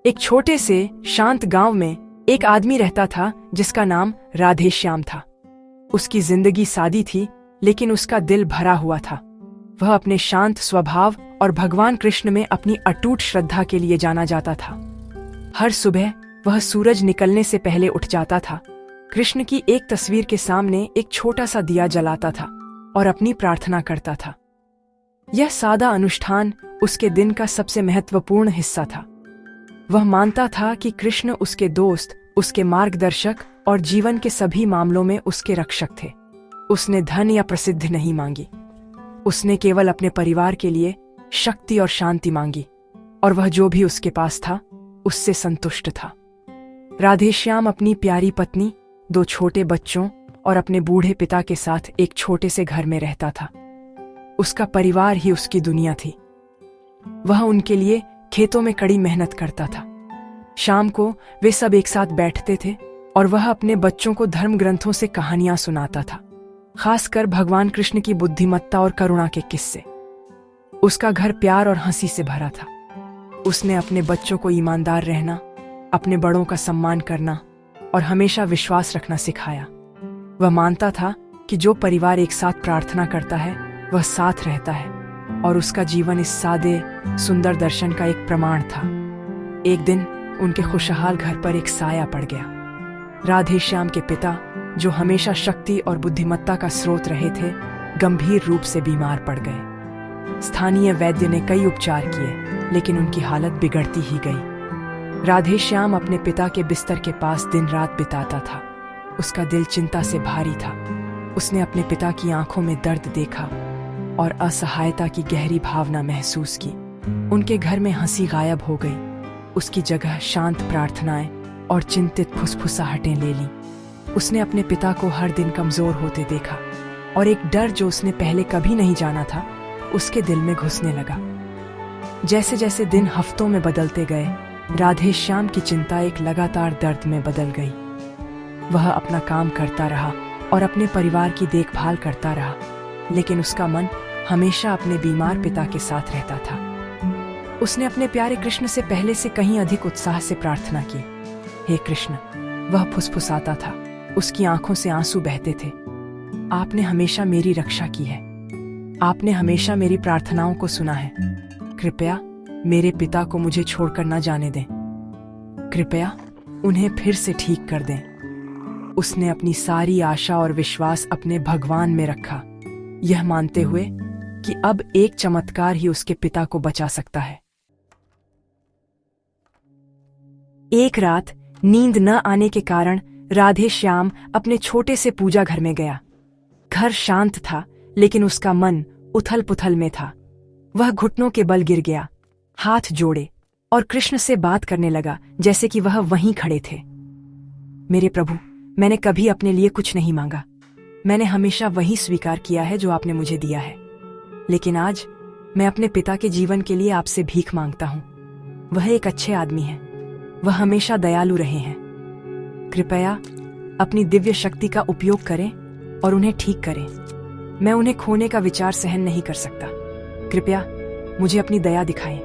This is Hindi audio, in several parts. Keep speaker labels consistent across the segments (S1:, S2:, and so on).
S1: एक छोटे से शांत गांव में एक आदमी रहता था जिसका नाम राधेश्याम था। उसकी जिंदगी सादी थी, लेकिन उसका दिल भरा हुआ था। वह अपने शांत स्वभाव और भगवान कृष्ण में अपनी अटूट श्रद्धा के लिए जाना जाता था। हर सुबह वह सूरज निकलने से पहले उठ जाता था, कृष्ण की एक तस्वीर के सामने एक छोटा सा दिया जलाता था और अपनी प्रार्थना करता था। यह सादा अनुष्ठान उसके दिन का सबसे महत्वपूर्ण हिस्सा था। वह मानता था कि कृष्ण उसके दोस्त, उसके मार्गदर्शक और जीवन के सभी मामलों में उसके रक्षक थे। उसने धन या प्रसिद्धि नहीं मांगी, उसने केवल अपने परिवार के लिए शक्ति और शांति मांगी, और वह जो भी उसके पास था उससे संतुष्ट था। राधेश्याम अपनी प्यारी पत्नी, 2 छोटे बच्चों और अपने बूढ़े पिता के साथ एक छोटे से घर में रहता था। उसका परिवार ही उसकी दुनिया थी। वह उनके लिए खेतों में कड़ी मेहनत करता था। शाम को वे सब एक साथ बैठते थे और वह अपने बच्चों को धर्म ग्रंथों से कहानियां सुनाता था, खासकर भगवान कृष्ण की बुद्धिमत्ता और करुणा के किस्से। उसका घर प्यार और हंसी से भरा था। उसने अपने बच्चों को ईमानदार रहना, अपने बड़ों का सम्मान करना और हमेशा विश्वास रखना सिखाया। वह मानता था कि जो परिवार एक साथ प्रार्थना करता है वह साथ रहता है, और उसका जीवन इस सादे सुंदर दर्शन का एक प्रमाण था। एक दिन उनके खुशहाल घर पर एक साया पड़ गया। राधेश्याम के पिता, जो हमेशा शक्ति और बुद्धिमत्ता का स्रोत रहे थे, गंभीर रूप से बीमार पड़ गए। स्थानीय वैद्य ने कई उपचार किए, लेकिन उनकी हालत बिगड़ती ही गई। राधेश्याम अपने पिता के बिस्तर के पास दिन रात बिताता था। उसका दिल चिंता से भारी था। उसने अपने पिता की आंखों में दर्द देखा और असहायता की गहरी भावना महसूस की। उनके घर में हंसी गायब हो गई। उसकी जगह शांत प्रार्थनाएं और चिंतित फुसफुसाहटें ले लीं। उसने अपने पिता को हर दिन कमजोर होते देखा, और एक डर जो उसने पहले कभी नहीं जाना था उसके दिल में घुसने लगा। जैसे जैसे दिन हफ्तों में बदलते गए, राधेश्याम की चिंता एक लगातार दर्द में बदल गई। वह अपना काम करता रहा और अपने परिवार की देखभाल करता रहा, लेकिन उसका मन हमेशा अपने बीमार पिता के साथ रहता था। उसने अपने प्यारे कृष्ण से पहले से कहीं अधिक उत्साह से प्रार्थना की। हे कृष्ण, वह फुसफुसाता था। उसकी आंखों से आंसू बहते थे। आपने हमेशा मेरी रक्षा की है। आपने हमेशा मेरी प्रार्थनाओं को सुना है। कृपया मेरे पिता को मुझे छोड़कर न जाने दें। कृपया उन्हें फिर से ठीक कर दें। उसने अपनी सारी आशा और विश्वास अपने भगवान में रखा, यह मानते हुए कि अब एक चमत्कार ही उसके पिता को बचा सकता है। एक रात नींद न आने के कारण राधेश्याम अपने छोटे से पूजा घर में गया। घर शांत था, लेकिन उसका मन उथल पुथल में था। वह घुटनों के बल गिर गया, हाथ जोड़े और कृष्ण से बात करने लगा, जैसे कि वह वहीं खड़े थे। मेरे प्रभु, मैंने कभी अपने लिए कुछ नहीं मांगा। मैंने हमेशा वही स्वीकार किया है जो आपने मुझे दिया है, लेकिन आज मैं अपने पिता के जीवन के लिए आपसे भीख मांगता हूँ। वह एक अच्छे आदमी हैं, वह हमेशा दयालु रहे हैं। कृपया अपनी दिव्य शक्ति का उपयोग करें और उन्हें ठीक करें। मैं उन्हें खोने का विचार सहन नहीं कर सकता। कृपया मुझे अपनी दया दिखाएं।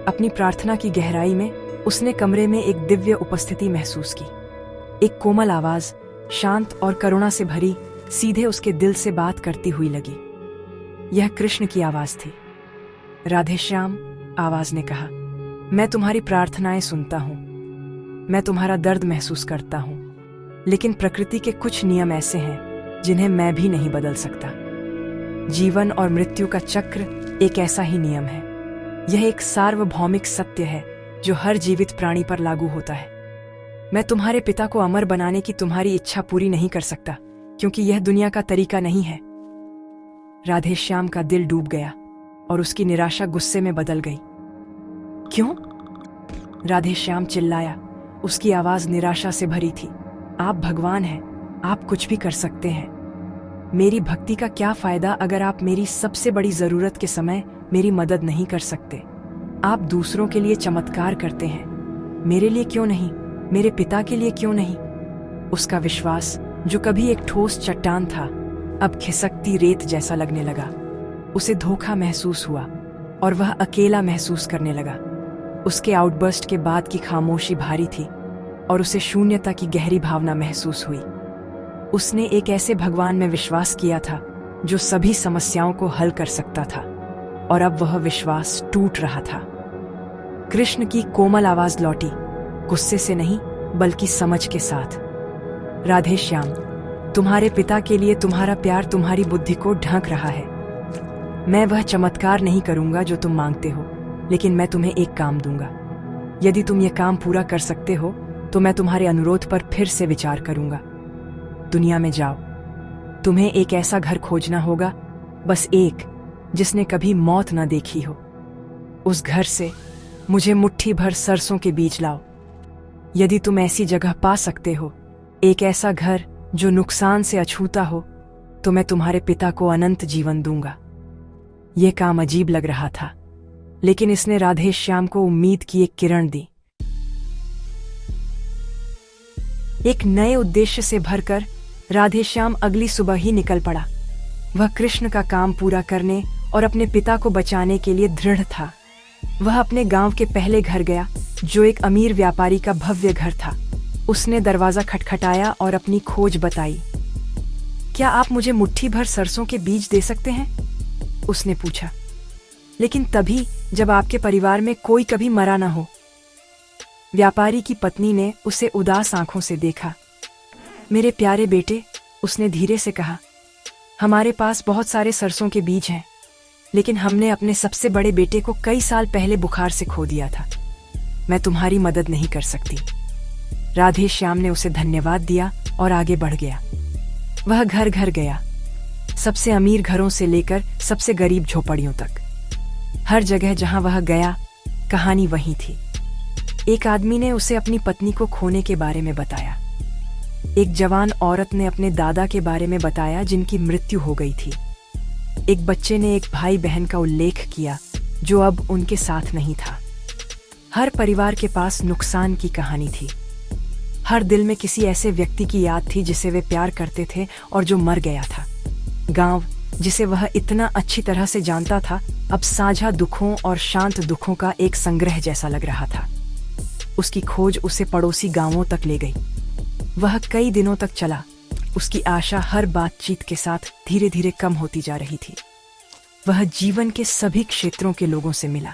S1: अपनी प्रार्थना की गहराई में उसने कमरे में एक दिव्य उपस्थिति महसूस की। एक कोमल आवाज, शांत और करुणा से भरी, सीधे उसके दिल से बात करती हुई लगी। यह कृष्ण की आवाज थी। राधेश्याम, आवाज ने कहा, मैं तुम्हारी प्रार्थनाएं सुनता हूं, मैं तुम्हारा दर्द महसूस करता हूं, लेकिन प्रकृति के कुछ नियम ऐसे हैं जिन्हें मैं भी नहीं बदल सकता। जीवन और मृत्यु का चक्र एक ऐसा ही नियम है। यह एक सार्वभौमिक सत्य है जो हर जीवित प्राणी पर लागू होता है। मैं तुम्हारे पिता को अमर बनाने की तुम्हारी इच्छा पूरी नहीं कर सकता, क्योंकि यह दुनिया का तरीका नहीं है। राधेश्याम का दिल डूब गया और उसकी निराशा गुस्से में बदल गई। क्यों? राधेश्याम चिल्लाया। उसकी आवाज निराशा से भरी थी। आप भगवान हैं, आप कुछ भी कर सकते हैं। मेरी भक्ति का क्या फायदा अगर आप मेरी सबसे बड़ी जरूरत के समय मेरी मदद नहीं कर सकते? आप दूसरों के लिए चमत्कार करते हैं, मेरे लिए क्यों नहीं? मेरे पिता के लिए क्यों नहीं? उसका विश्वास, जो कभी एक ठोस चट्टान था, अब खिसकती रेत जैसा लगने लगा। उसे धोखा महसूस हुआ और वह अकेला महसूस करने लगा। उसके आउटबर्स्ट के बाद की खामोशी भारी थी और उसे शून्यता की गहरी भावना महसूस हुई। उसने एक ऐसे भगवान में विश्वास किया था जो सभी समस्याओं को हल कर सकता था, और अब वह विश्वास टूट रहा था। कृष्ण की कोमल आवाज लौटी, गुस्से से नहीं बल्कि समझ के साथ। राधे श्याम, तुम्हारे पिता के लिए तुम्हारा प्यार तुम्हारी बुद्धि को ढक रहा है। मैं वह चमत्कार नहीं करूंगा जो तुम मांगते हो, लेकिन मैं तुम्हें एक काम दूंगा। यदि तुम यह काम पूरा कर सकते हो तो मैं तुम्हारे अनुरोध पर फिर से विचार करूंगा। दुनिया में जाओ, तुम्हें एक ऐसा घर खोजना होगा, बस एक, जिसने कभी मौत न देखी हो। उस घर से मुझे मुट्ठी भर सरसों के बीज लाओ। यदि तुम ऐसी जगह पा सकते हो, एक ऐसा घर जो नुकसान से अछूता हो, तो मैं तुम्हारे पिता को अनंत जीवन दूंगा। यह काम अजीब लग रहा था, लेकिन इसने राधे श्याम को उम्मीद की एक किरण दी। एक नए उद्देश्य से भरकर राधे श्याम अगली सुबह ही निकल पड़ा। वह कृष्ण का काम पूरा करने और अपने पिता को बचाने के लिए दृढ़ था। वह अपने गांव के पहले घर गया, जो एक अमीर व्यापारी का भव्य घर था। उसने दरवाजा खटखटाया और अपनी खोज बताई। क्या आप मुझे मुट्ठी भर सरसों के बीज दे सकते हैं? उसने पूछा। लेकिन तभी जब आपके परिवार में कोई कभी मरा न हो। व्यापारी की पत्नी ने उसे उदास आंखों से देखा। मेरे प्यारे बेटे, उसने धीरे से कहा, हमारे पास बहुत सारे सरसों के बीज हैं, लेकिन हमने अपने सबसे बड़े बेटे को कई साल पहले बुखार से खो दिया था। मैं तुम्हारी मदद नहीं कर सकती। राधे श्याम ने उसे धन्यवाद दिया और आगे बढ़ गया। वह घर घर गया, सबसे अमीर घरों से लेकर सबसे गरीब झोपड़ियों तक। हर जगह जहां वह गया, कहानी वही थी। एक आदमी ने उसे अपनी पत्नी को खोने के बारे में बताया। एक जवान औरत ने अपने दादा के बारे में बताया जिनकी मृत्यु हो गई थी। एक बच्चे ने एक भाई बहन का उल्लेख किया जो अब उनके साथ नहीं था। हर परिवार के पास नुकसान की कहानी थी। हर दिल में किसी ऐसे व्यक्ति की याद थी जिसे वे प्यार करते थे और जो मर गया था। गांव, जिसे वह इतना अच्छी तरह से जानता था, अब साझा दुखों और शांत दुखों का एक संग्रह जैसा लग रहा था। उसकी खोज उसे पड़ोसी गांवों तक ले गई। वह कई दिनों तक चला। उसकी आशा हर बातचीत के साथ धीरे धीरे कम होती जा रही थी। वह जीवन के सभी क्षेत्रों के लोगों से मिला।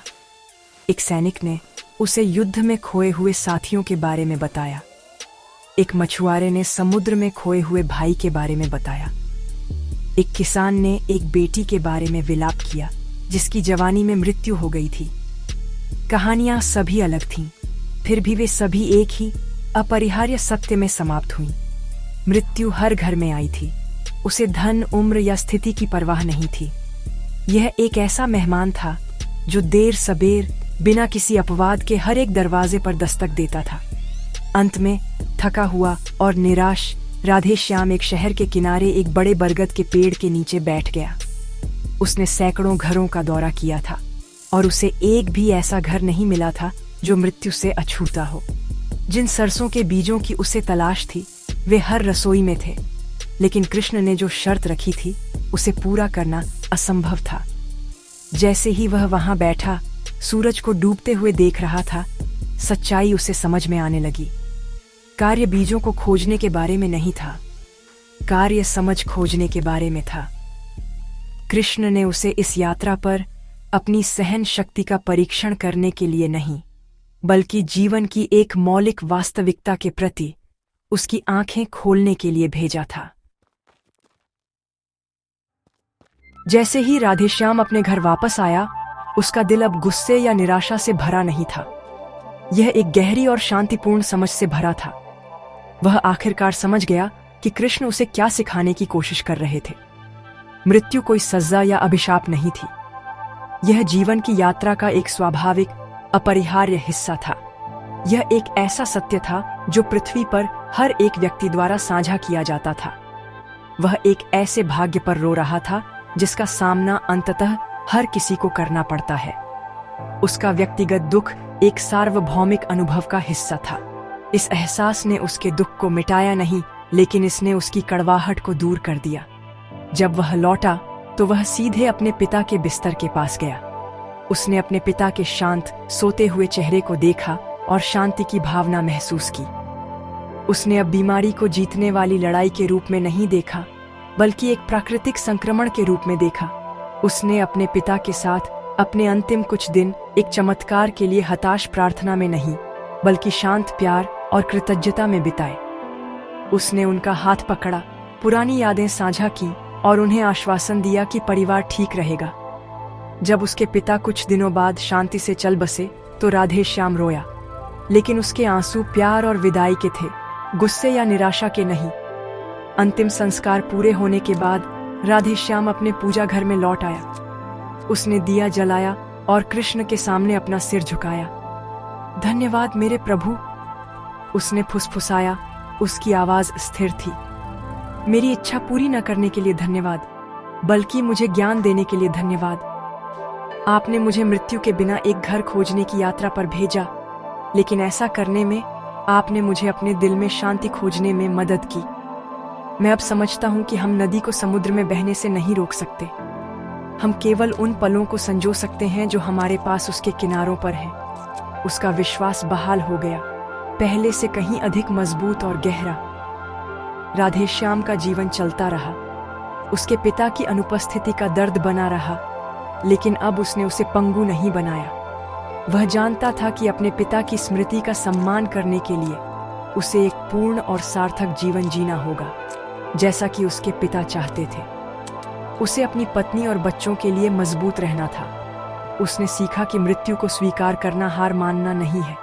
S1: एक सैनिक ने उसे युद्ध में खोए हुए साथियों के बारे में बताया। एक मछुआरे ने समुद्र में खोए हुए भाई के बारे में बताया। एक किसान ने एक बेटी के बारे में विलाप किया जिसकी जवानी में मृत्यु हो गई थी। कहानियां सभी अलग थीं, फिर भी वे सभी एक ही अपरिहार्य सत्य में समाप्त हुईं। मृत्यु हर घर में आई थी। उसे धन, उम्र या स्थिति की परवाह नहीं थी। यह एक ऐसा मेहमान था जो देर सबेर बिना किसी अपवाद के हर एक दरवाजे पर दस्तक देता था। अंत में थका हुआ और निराश राधे श्याम एक शहर के किनारे एक बड़े बरगद के पेड़ के नीचे बैठ गया। उसने सैकड़ों घरों का दौरा किया था और उसे एक भी ऐसा घर नहीं मिला था जो मृत्यु से अछूता हो। जिन सरसों के बीजों की उसे तलाश थी वे हर रसोई में थे, लेकिन कृष्ण ने जो शर्त रखी थी उसे पूरा करना असंभव था। जैसे ही वह वहां बैठा, सूरज को डूबते हुए देख रहा था, सच्चाई उसे समझ में आने लगी। कार्य बीजों को खोजने के बारे में नहीं था, कार्य समझ खोजने के बारे में था। कृष्ण ने उसे इस यात्रा पर अपनी सहन शक्ति का परीक्षण करने के लिए नहीं, बल्कि जीवन की एक मौलिक वास्तविकता के प्रति उसकी आंखें खोलने के लिए भेजा था। जैसे ही राधेश्याम अपने घर वापस आया, उसका दिल अब गुस्से या निराशा से भरा नहीं था। यह एक गहरी और शांतिपूर्ण समझ से भरा था। वह आखिरकार समझ गया कि कृष्ण उसे क्या सिखाने की कोशिश कर रहे थे। मृत्यु कोई सजा या अभिशाप नहीं थी। यह जीवन की यात्रा का एक स्वाभाविक, अपरिहार्य हिस्सा था। यह एक ऐसा सत्य था जो पृथ्वी पर हर एक व्यक्ति द्वारा साझा किया जाता था। वह एक ऐसे भाग्य पर रो रहा था जिसका सामना अंततः हर किसी को करना पड़ता है। उसका व्यक्तिगत दुख एक सार्वभौमिक अनुभव का हिस्सा था। इस एहसास ने उसके दुख को मिटाया नहीं, लेकिन इसने उसकी कड़वाहट को दूर कर दिया। जब वह लौटा तो वह सीधे अपने पिता के बिस्तर के पास गया। उसने अपने पिता के शांत सोते हुए चेहरे को देखा और शांति की भावना महसूस की। उसने अब बीमारी को जीतने वाली लड़ाई के रूप में नहीं देखा, बल्कि एक प्राकृतिक संक्रमण के रूप में देखा। उसने अपने पिता के साथ अपने अंतिम कुछ दिन एक चमत्कार के लिए हताश प्रार्थना में नहीं, बल्कि शांत प्यार और कृतज्ञता में बिताए। उसने उनका हाथ पकड़ा, पुरानी यादें साझा की और उन्हें आश्वासन दिया कि परिवार ठीक रहेगा। जब उसके पिता कुछ दिनों बाद शांति से चल बसे तो राधेश्याम रोया, लेकिन उसके आंसू प्यार और विदाई के थे, गुस्से या निराशा के नहीं। अंतिम संस्कार पूरे होने के बाद राधेश्याम अपने पूजा घर में लौट आया। उसने दिया जलाया और कृष्ण के सामने अपना सिर झुकाया। धन्यवाद मेरे प्रभु, उसने फुसफुसाया। उसकी आवाज स्थिर थी। मेरी इच्छा पूरी न करने के लिए धन्यवाद, बल्कि मुझे ज्ञान देने के लिए धन्यवाद। आपने मुझे मृत्यु के बिना एक घर खोजने की यात्रा पर भेजा, लेकिन ऐसा करने में आपने मुझे अपने दिल में शांति खोजने में मदद की। मैं अब समझता हूं कि हम नदी को समुद्र में बहने से नहीं रोक सकते। हम केवल उन पलों को संजो सकते हैं जो हमारे पास उसके किनारों पर हैं। उसका विश्वास बहाल हो गया, पहले से कहीं अधिक मजबूत और गहरा। राधेश्याम का जीवन चलता रहा। उसके पिता की अनुपस्थिति का दर्द बना रहा, लेकिन अब उसने उसे पंगु नहीं बनाया। वह जानता था कि अपने पिता की स्मृति का सम्मान करने के लिए उसे एक पूर्ण और सार्थक जीवन जीना होगा, जैसा कि उसके पिता चाहते थे। उसे अपनी पत्नी और बच्चों के लिए मजबूत रहना था। उसने सीखा कि मृत्यु को स्वीकार करना हार मानना नहीं है,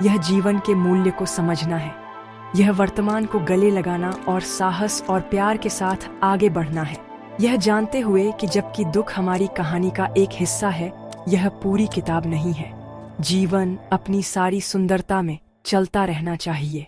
S1: यह जीवन के मूल्य को समझना है। यह वर्तमान को गले लगाना और साहस और प्यार के साथ आगे बढ़ना है, यह जानते हुए कि जबकि दुख हमारी कहानी का एक हिस्सा है, यह पूरी किताब नहीं है। जीवन अपनी सारी सुंदरता में चलता रहना चाहिए।